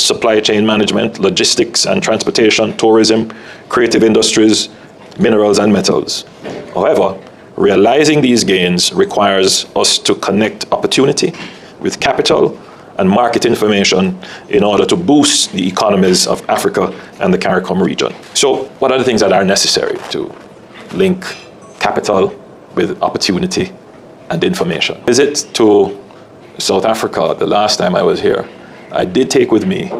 supply chain management, logistics and transportation, tourism, creative industries, minerals and metals. However, realizing these gains requires us to connect opportunity with capital and market information in order to boost the economies of Africa and the CARICOM region. So what are the things that are necessary to link capital with opportunity and information? Visit to South Africa, the last time I was here, I did take with me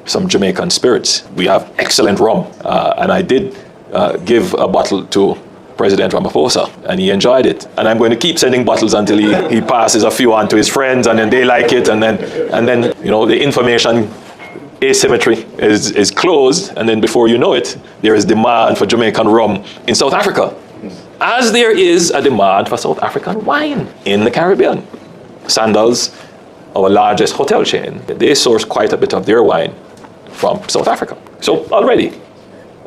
some Jamaican spirits. We have excellent rum, and I did give a bottle to President Ramaphosa, and he enjoyed it. And I'm going to keep sending bottles until he passes a few on to his friends, and then they like it, and then you know, the information asymmetry is closed, and then before you know it, there is demand for Jamaican rum in South Africa, as there is a demand for South African wine in the Caribbean. Sandals, our largest hotel chain, they source quite a bit of their wine from South Africa. So already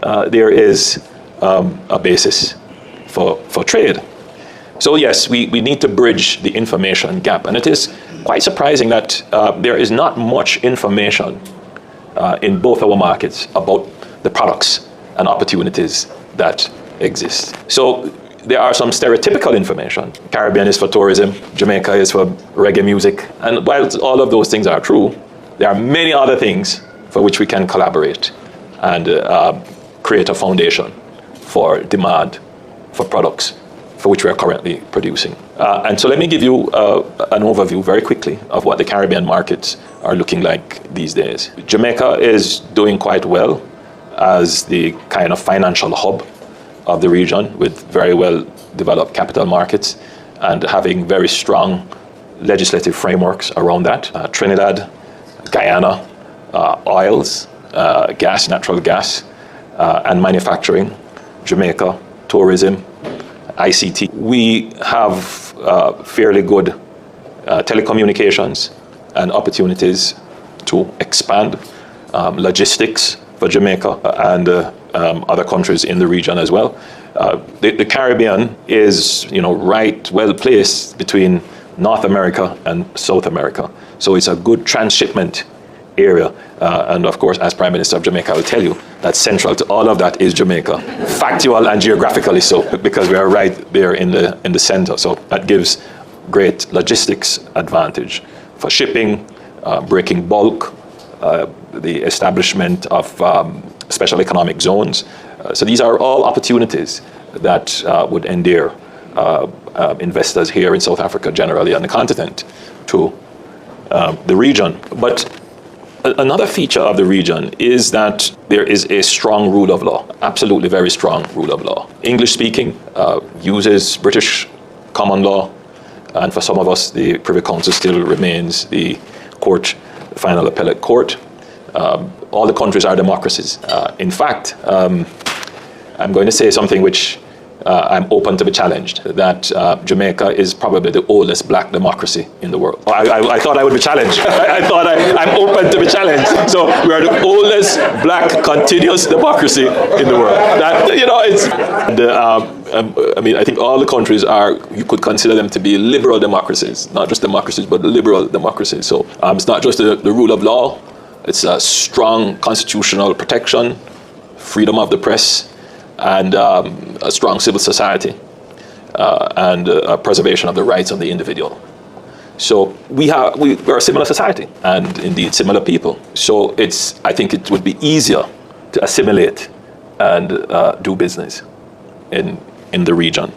there is a basis for trade. So yes, we need to bridge the information gap, and it is quite surprising that there is not much information in both our markets about the products and opportunities that exist. So there are some stereotypical information. Caribbean is for tourism, Jamaica is for reggae music. And while all of those things are true, there are many other things for which we can collaborate and create a foundation for demand for products for which we are currently producing. And so let me give you an overview very quickly of what the Caribbean markets are looking like these days. Jamaica is doing quite well as the kind of financial hub of the region, with very well developed capital markets and having very strong legislative frameworks around that. Trinidad, Guyana, oils, gas, natural gas, and manufacturing, Jamaica, tourism, ICT. We have fairly good telecommunications and opportunities to expand logistics for Jamaica and other countries in the region as well. The Caribbean is, right well placed between North America and South America. So it's a good transshipment area. And of course, as Prime Minister of Jamaica, I will tell you that central to all of that is Jamaica, factual and geographically so, because we are right there in the center. So that gives great logistics advantage for shipping, breaking bulk, the establishment of special economic zones. So these are all opportunities that would endear investors here in South Africa, generally on the continent, to the region. But another feature of the region is that there is a strong rule of law, absolutely very strong rule of law. English speaking uses British common law, and for some of us, the Privy Council still remains the court, the final appellate court. All the countries are democracies. In fact, I'm going to say something which I'm open to be challenged, that Jamaica is probably the oldest black democracy in the world. I thought I would be challenged. I thought I'm open to be challenged. So we are the oldest black continuous democracy in the world. That, I think all the countries you could consider them to be liberal democracies, not just democracies, but liberal democracies. So it's not just the rule of law, it's a strong constitutional protection, freedom of the press, and a strong civil society, and preservation of the rights of the individual. So we're a similar society, and indeed similar people. So I think it would be easier to assimilate and do business in the region.